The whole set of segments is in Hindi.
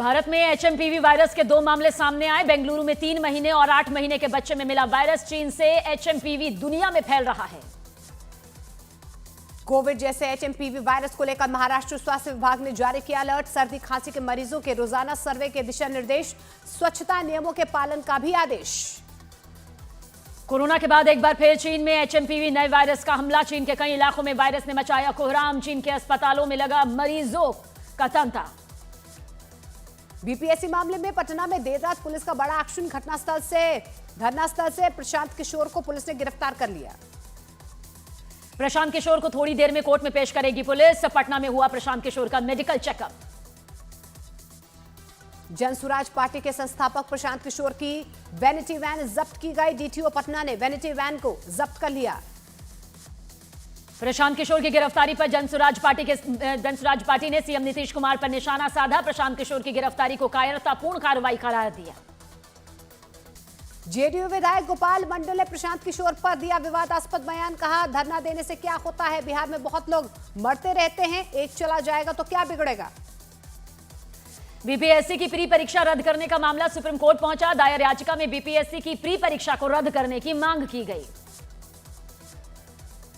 भारत में एचएमपीवी वायरस के 2 मामले सामने आए। बेंगलुरु में 3 महीने और 8 महीने के बच्चे में मिला वायरस। चीन से एचएमपीवी दुनिया में फैल रहा है। कोविड जैसे एचएमपीवी वायरस को लेकर महाराष्ट्र स्वास्थ्य विभाग ने जारी किया अलर्ट। सर्दी खांसी के मरीजों के रोजाना सर्वे के दिशा निर्देश, स्वच्छता नियमों के पालन का भी आदेश। कोरोना के बाद एक बार फिर चीन में एचएमपीवी नए वायरस का हमला। चीन के कई इलाकों में वायरस ने मचाया कोहराम। चीन के अस्पतालों में लगा मरीजों का तांता। बीपीएससी मामले में पटना में देर रात पुलिस का बड़ा एक्शन। धरनास्थल से प्रशांत किशोर को पुलिस ने गिरफ्तार कर लिया। प्रशांत किशोर को थोड़ी देर में कोर्ट में पेश करेगी पुलिस। पटना में हुआ प्रशांत किशोर का मेडिकल चेकअप। जनसुराज पार्टी के संस्थापक प्रशांत किशोर की वैनिटी वैन जब्त की गई। डीटीओ पटना ने वैनिटी वैन को जब्त कर लिया। प्रशांत किशोर की गिरफ्तारी पर जनसुराज पार्टी ने सीएम नीतीश कुमार पर निशाना साधा। प्रशांत किशोर की गिरफ्तारी को कायरतापूर्ण कार्रवाई करार दिया। जेडीयू विधायक गोपाल मंडल ने प्रशांत किशोर पर दिया विवादास्पद बयान। कहा, धरना देने से क्या होता है, बिहार में बहुत लोग मरते रहते हैं, एक चला जाएगा तो क्या बिगड़ेगा। बीपीएससी की प्री परीक्षा रद्द करने का मामला सुप्रीम कोर्ट पहुंचा। दायर याचिका में बीपीएससी की प्री परीक्षा को रद्द करने की मांग की गई।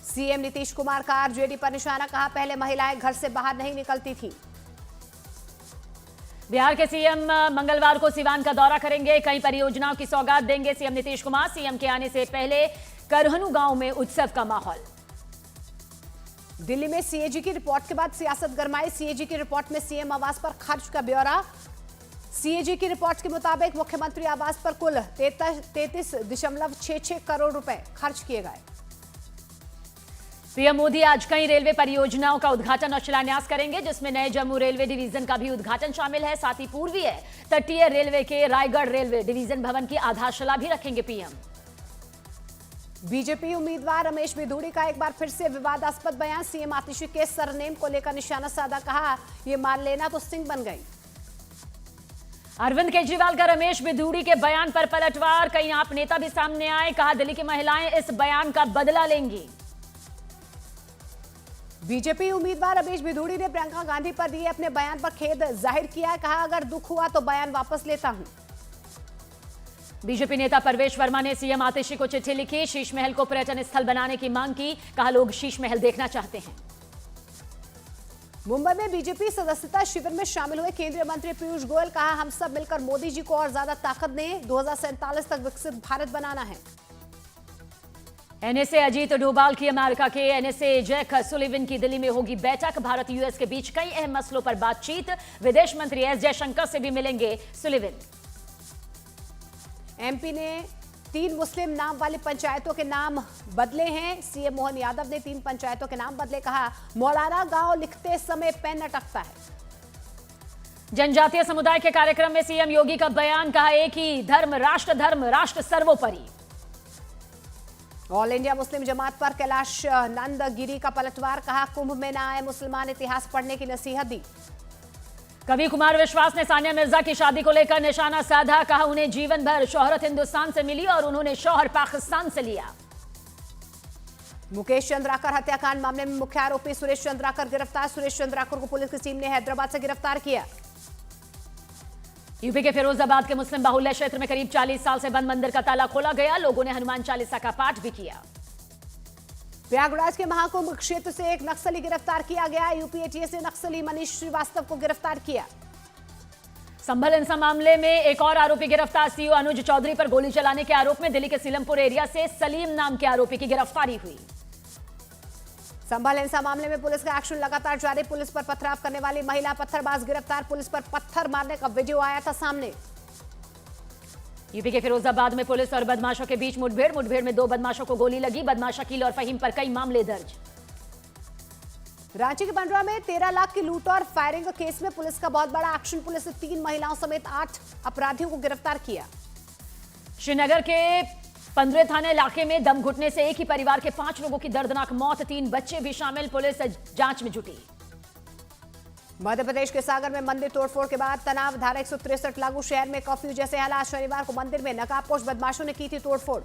सीएम नीतीश कुमार का आरजेडी पर निशाना। कहा, पहले महिलाएं घर से बाहर नहीं निकलती थी। बिहार के सीएम मंगलवार को सिवान का दौरा करेंगे। कई परियोजनाओं की सौगात देंगे सीएम नीतीश कुमार। सीएम के आने से पहले करहनु गांव में उत्सव का माहौल। दिल्ली में सीएजी की रिपोर्ट के बाद सियासत गरमाई। सीएजी की रिपोर्ट में सीएम आवास पर खर्च का ब्यौरा। सीएजी की रिपोर्ट के मुताबिक मुख्यमंत्री आवास पर कुल 33.66 करोड़ रुपए खर्च किए गए। पीएम मोदी आज कई रेलवे परियोजनाओं का उद्घाटन और शिलान्यास करेंगे, जिसमें नए जम्मू रेलवे डिवीजन का भी उद्घाटन शामिल है। साथ ही पूर्वीय तटीय रेलवे के रायगढ़ रेलवे डिवीजन भवन की आधारशिला भी रखेंगे पीएम। बीजेपी उम्मीदवार रमेश बिधूड़ी का एक बार फिर से विवादास्पद बयान। सीएम आतिशी के सरनेम को लेकर निशाना साधा। कहा, यह मान लेना तो सिंह बन गई। अरविंद केजरीवाल का रमेश बिधूड़ी के बयान पर पलटवार। कई आप नेता भी सामने आए। कहा, दिल्ली की महिलाएं इस बयान का बदला लेंगी। बीजेपी उम्मीदवार रमेश बिधूड़ी ने प्रियंका गांधी पर दिए अपने बयान पर खेद जाहिर किया। कहा, अगर दुख हुआ तो बयान वापस लेता हूं। बीजेपी नेता परवेश वर्मा ने सीएम आतिशी को चिट्ठी लिखी। शीश महल को पर्यटन स्थल बनाने की मांग की। कहा, लोग शीश महल देखना चाहते हैं। मुंबई में बीजेपी सदस्यता शिविर में शामिल हुए केंद्रीय मंत्री पीयूष गोयल। कहा, हम सब मिलकर मोदी जी को और ज्यादा ताकत दें। 2047 तक विकसित भारत बनाना है। एनएसए अजीत डोभाल की अमेरिका के एनएसए जैक सुलिवन की दिल्ली में होगी बैठक। भारत यूएस के बीच कई अहम मसलों पर बातचीत। विदेश मंत्री एस जयशंकर से भी मिलेंगे सुलिवन। एमपी ने 3 मुस्लिम नाम वाली पंचायतों के नाम बदले हैं। सीएम मोहन यादव ने 3 पंचायतों के नाम बदले। कहा, मौलाना गांव लिखते समय पेन अटकता है। जनजातीय समुदाय के कार्यक्रम में सीएम योगी का बयान। कहा, एक ही धर्म, राष्ट्र सर्वोपरि। ऑल इंडिया मुस्लिम जमात पर कैलाश नंदगिरी का पलटवार। कहा, कुंभ में न आए मुसलमान, इतिहास पढ़ने की नसीहत दी। कवि कुमार विश्वास ने सानिया मिर्जा की शादी को लेकर निशाना साधा। कहा, उन्हें जीवन भर शोहरत हिंदुस्तान से मिली और उन्होंने शौहर पाकिस्तान से लिया। मुकेश चंद्राकर हत्याकांड मामले में मुख्य आरोपी सुरेश चंद्राकर गिरफ्तार। सुरेश चंद्राकर को पुलिस की टीम ने हैदराबाद से गिरफ्तार किया। यूपी के फिरोजाबाद के मुस्लिम बाहुल्य क्षेत्र में करीब 40 साल से बंद मंदिर का ताला खोला गया। लोगों ने हनुमान चालीसा का पाठ भी किया। प्रयागराज के महाकुंभ क्षेत्र से एक नक्सली गिरफ्तार किया गया। यूपी एटीएस ने नक्सली मनीष श्रीवास्तव को गिरफ्तार किया। संभल हिंसा मामले में एक और आरोपी गिरफ्तार। सीओ अनुज चौधरी पर गोली चलाने के आरोप में दिल्ली के सीलमपुर एरिया से सलीम नाम के आरोपी की गिरफ्तारी हुई। संभल हिंसा मामले में पुलिस का एक्शन लगातार जारी। पुलिस पर पथराव करने वाली महिला पत्थरबाज गिरफ्तार। पुलिस पर पत्थर मारने का वीडियो आया था सामने। यूपी के फिरोजाबाद में पुलिस और बदमाशों के बीच मुठभेड़ में 2 बदमाशों को गोली लगी। बदमाश अकील और फहीम पर कई मामले दर्ज। रांची के बंडरा में 13 लाख की लूट और फायरिंग केस में पुलिस का बहुत बड़ा एक्शन। पुलिस ने 3 महिलाओं समेत 8 अपराधियों को गिरफ्तार किया। श्रीनगर के 15 थाना इलाके में दम घुटने से एक ही परिवार के 5 लोगों की दर्दनाक मौत। 3 बच्चे भी शामिल। पुलिस जांच में जुटी। मध्य प्रदेश के सागर में मंदिर तोड़फोड़ के बाद तनाव। धारा 163 लागू। शहर में कर्फ्यू जैसे हालात। शनिवार को मंदिर में नकाबपोश बदमाशों ने की थी तोड़फोड़।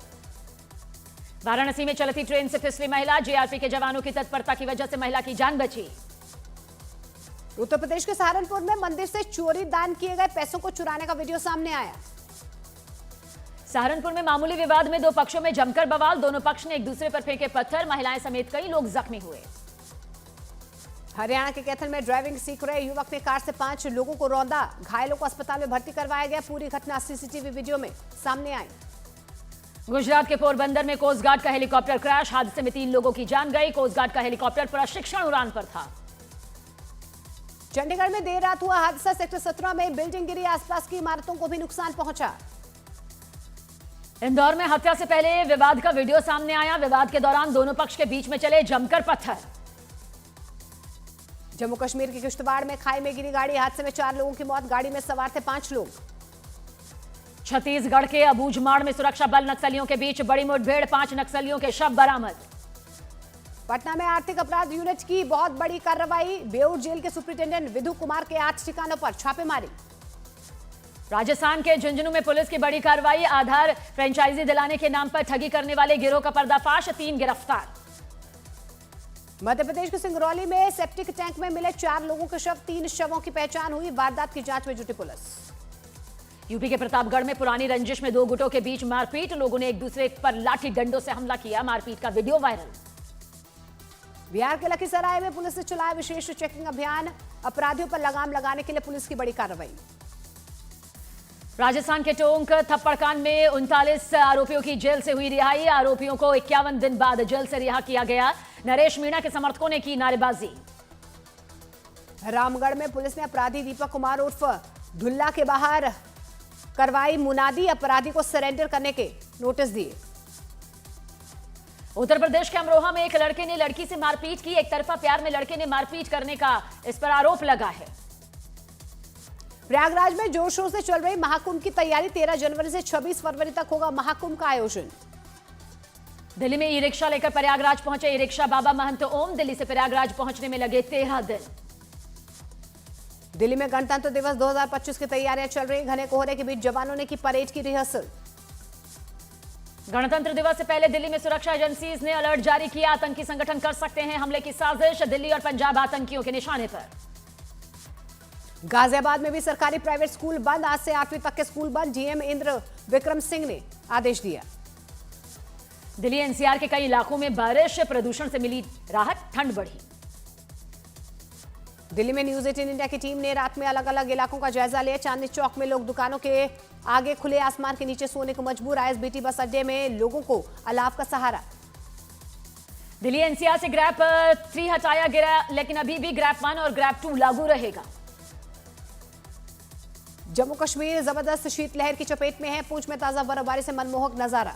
वाराणसी में चलती ट्रेन से फिसली महिला। जेआरपी के जवानों की तत्परता की वजह से महिला की जान बची। उत्तर प्रदेश के सहारनपुर में मंदिर से चोरी दान किए गए पैसों को चुराने का वीडियो सामने आया। सहारनपुर में मामूली विवाद में दो पक्षों में जमकर बवाल, दोनों पक्ष ने एक दूसरे पर फेंके पत्थर, महिलाएं समेत कई लोग जख्मी हुए। हरियाणा के कैथल में ड्राइविंग सीख रहे युवक ने कार से 5 लोगों को रौंदा, घायलों को अस्पताल में भर्ती करवाया गया। पूरी घटना सीसीटीवी वीडियो में सामने आई। गुजरात के पोरबंदर में कोस्ट गार्ड का हेलीकॉप्टर क्रैश, हादसे में 3 लोगों की जान गई। कोस्ट गार्ड का हेलीकॉप्टर प्रशिक्षण उड़ान पर था। चंडीगढ़ में देर रात हुआ हादसा, सेक्टर 17 में बिल्डिंग गिरी, आसपास की इमारतों को भी नुकसान पहुंचा। इंदौर में हत्या से पहले विवाद का वीडियो सामने आया, विवाद के दौरान दोनों पक्ष के बीच में चले जमकर पत्थर। जम्मू कश्मीर के किश्तवाड़ में खाई में गिरी गाड़ी, हादसे में 4 लोगों की मौत, गाड़ी में सवार थे 5 लोग। छत्तीसगढ़ के अबूझमाड़ में सुरक्षा बल नक्सलियों के बीच बड़ी मुठभेड़, 5 नक्सलियों के शव बरामद। पटना में आर्थिक अपराध यूनिट की बहुत बड़ी कार्रवाई, बेऊर जेल के सुप्रिंटेंडेंट विधु कुमार के 8 ठिकानों पर छापेमारी। राजस्थान के झुंझुनू में पुलिस की बड़ी कार्रवाई, आधार फ्रेंचाइजी दिलाने के नाम पर ठगी करने वाले गिरोह का पर्दाफाश, 3 गिरफ्तार। मध्य प्रदेश के सिंगरौली में सेप्टिक टैंक में मिले 4 लोगों के शव, 3 शवों की पहचान हुई, वारदात की जांच में जुटी पुलिस। यूपी के प्रतापगढ़ में पुरानी रंजिश में 2 गुटों के बीच मारपीट, लोगों ने एक दूसरे पर लाठी डंडों से हमला किया, मारपीट का वीडियो वायरल। बिहार के लखीसराय में पुलिस ने चलाया विशेष चेकिंग अभियान, अपराधियों पर लगाम लगाने के लिए पुलिस की बड़ी कार्रवाई। राजस्थान के टोंक थप्पड़कांड में 39 आरोपियों की जेल से हुई रिहाई, आरोपियों को 51 दिन बाद जेल से रिहा किया गया। नरेश मीणा के समर्थकों ने की नारेबाजी। रामगढ़ में पुलिस ने अपराधी दीपक कुमार उर्फ ढुल्ला के बाहर करवाई मुनादी, अपराधी को सरेंडर करने के नोटिस दिए। उत्तर प्रदेश के अमरोहा में एक लड़के ने लड़की से मारपीट की, एक तरफा प्यार में लड़के ने मारपीट करने का इस पर आरोप लगा है। प्रयागराज में जोर शोर से चल रही महाकुंभ की तैयारी, 13 जनवरी से 26 फरवरी तक होगा महाकुंभ का आयोजन। दिल्ली में ई रिक्शा लेकर प्रयागराज पहुंचे ई रिक्शा बाबा महंत ओम, दिल्ली से प्रयागराज पहुंचने में लगे 13 दिन। दिल्ली में गणतंत्र दिवस 2025 की तैयारियां चल रही, घने कोहरे के बीच जवानों ने की परेड की रिहर्सल। गणतंत्र दिवस से पहले दिल्ली में सुरक्षा एजेंसीज ने अलर्ट जारी किया, आतंकी संगठन कर सकते हैं हमले की साजिश, दिल्ली और पंजाब आतंकियों के निशाने पर। गाजियाबाद में भी सरकारी प्राइवेट स्कूल बंद, आज से 8वीं तक के स्कूल बंद, जीएम इंद्र विक्रम सिंह ने आदेश दिया। दिल्ली एनसीआर के कई इलाकों में बारिश, प्रदूषण से मिली राहत, ठंड बढ़ी। दिल्ली में न्यूज 18 इंडिया की टीम ने रात में अलग अलग इलाकों का जायजा लिया। चांदनी चौक में लोग दुकानों के आगे खुले आसमान के नीचे सोने को मजबूर, आईएसबीटी बस अड्डे में लोगों को अलाव का सहारा। दिल्ली एनसीआर से ग्रैप 3 हटाया गया, लेकिन अभी भी ग्रैप 1 और ग्रैप 2 लागू रहेगा। जम्मू कश्मीर जबरदस्त शीतलहर की चपेट में है, पूंछ में ताजा बर्फबारी से मनमोहक नजारा।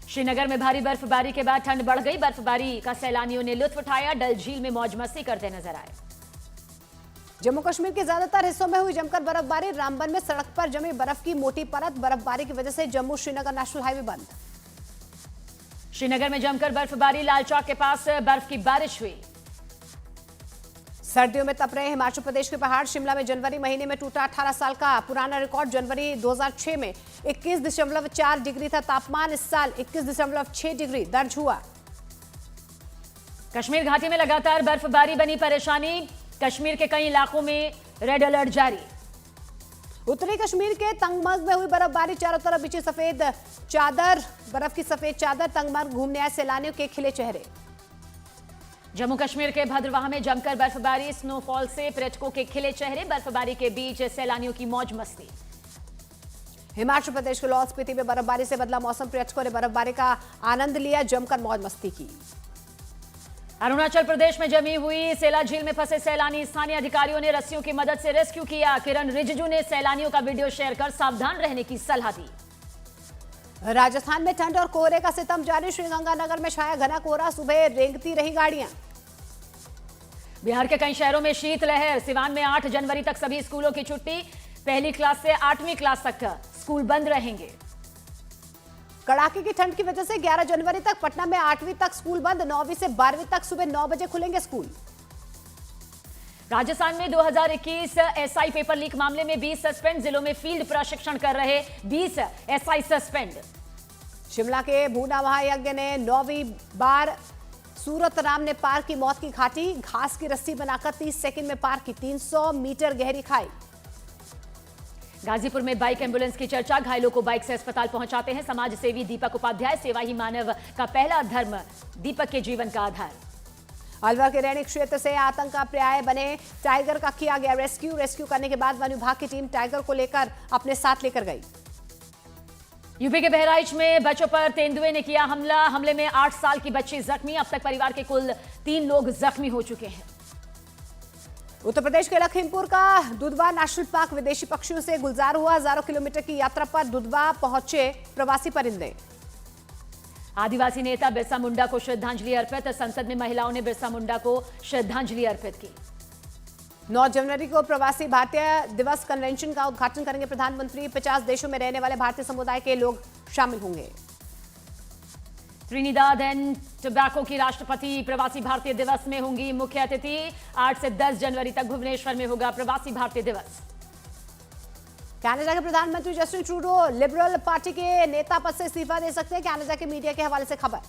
श्रीनगर में भारी बर्फबारी के बाद ठंड बढ़ गई, बर्फबारी का सैलानियों ने लुत्फ उठाया, डल झील में मौज मस्ती करते नजर आए। जम्मू कश्मीर के ज्यादातर हिस्सों में हुई जमकर बर्फबारी, रामबन में सड़क पर जमी बर्फ की मोटी परत, बर्फबारी की वजह से जम्मू श्रीनगर नेशनल हाईवे बंद। श्रीनगर में जमकर बर्फबारी, लाल चौक के पास बर्फ की बारिश हुई। सर्दियों में तप रहे हिमाचल प्रदेश के पहाड़, शिमला में जनवरी महीने में टूटा 18 साल का पुराना रिकॉर्ड, जनवरी 2006 में 21.4 डिग्री था तापमान, इस साल 21.6 डिग्री दर्ज हुआ। कश्मीर घाटी में लगातार बर्फबारी बनी परेशानी, कश्मीर के कई इलाकों में रेड अलर्ट जारी। उत्तरी कश्मीर के तंगमर्ग में हुई बर्फबारी, चारों तरफ बिछी सफेद चादर, बर्फ की सफेद चादर, तंगमर्ग घूमने आए सैलानियों के खिले चेहरे। जम्मू कश्मीर के भद्रवाह में जमकर बर्फबारी, स्नोफॉल से पर्यटकों के खिले चेहरे, बर्फबारी के बीच सैलानियों की मौज मस्ती। हिमाचल प्रदेश के लाहौल स्पीति में बर्फबारी से बदला मौसम, पर्यटकों ने बर्फबारी का आनंद लिया, जमकर मौज मस्ती की। अरुणाचल प्रदेश में जमी हुई सेला झील में फंसे सैलानी, स्थानीय अधिकारियों ने रस्सियों की मदद से रेस्क्यू किया। किरण रिजिजू ने सैलानियों का वीडियो शेयर कर सावधान रहने की सलाह दी। राजस्थान में ठंड और कोहरे का सितम जारी, श्रीगंगानगर में छाया घना कोहरा, सुबह रेंगती रही गाड़ियां। बिहार के कई शहरों में शीतलहर, सिवान में 8 जनवरी तक सभी स्कूलों की छुट्टी, पहली क्लास से 8वीं क्लास तक स्कूल बंद रहेंगे। कड़ाके की ठंड की वजह से 11 जनवरी तक पटना में 8वीं तक स्कूल बंद, 9वीं से 12वीं तक सुबह 9 बजे खुलेंगे स्कूल। राजस्थान में 2021 एसआई पेपर लीक मामले में 20 सस्पेंड, जिलों में फील्ड प्रशिक्षण कर रहे 20 एसआई सस्पेंड। शिमला के भूना महायज्ञ ने 9वीं बार सूरत राम ने पार की मौत की घाटी, घास की रस्सी बनाकर 30 सेकंड में पार की 300 मीटर गहरी खाई। गाजीपुर में बाइक एम्बुलेंस की चर्चा, घायलों को बाइक से अस्पताल पहुंचाते हैं समाज सेवी दीपक उपाध्याय। सेवा ही मानव का पहला धर्म, दीपक के जीवन का आधार। अलवर के रैणी क्षेत्र से आतंक का पर्याय बने टाइगर का किया गया रेस्क्यू करने के बाद वन विभाग की टीम टाइगर को लेकर अपने साथ लेकर गई। यूपी के बहराइच में बच्चों पर तेंदुए ने किया हमले में 8 साल की बच्ची जख्मी। अब तक परिवार के कुल 3 लोग जख्मी हो चुके हैं। उत्तर प्रदेश के लखीमपुर का दुधवा नेशनल पार्क विदेशी पक्षियों से गुलजार हुआ। हजारों किलोमीटर की यात्रा पर दुधवा पहुंचे प्रवासी परिंदे। आदिवासी नेता बिरसा मुंडा को श्रद्धांजलि अर्पित, संसद में महिलाओं ने बिरसा मुंडा को श्रद्धांजलि अर्पित की। 9 जनवरी को प्रवासी भारतीय दिवस कन्वेंशन का उद्घाटन करेंगे प्रधानमंत्री। 50 देशों में रहने वाले भारतीय समुदाय के लोग शामिल होंगे। त्रिनिदाद एंड टोबैको की राष्ट्रपति प्रवासी भारतीय दिवस में होंगी मुख्य अतिथि। 8 से 10 जनवरी तक भुवनेश्वर में होगा प्रवासी भारतीय दिवस। कनाडा के प्रधानमंत्री जस्टिन ट्रूडो लिबरल पार्टी के नेता पद से इस्तीफा दे सकते हैं, कनाडा के मीडिया के हवाले से खबर।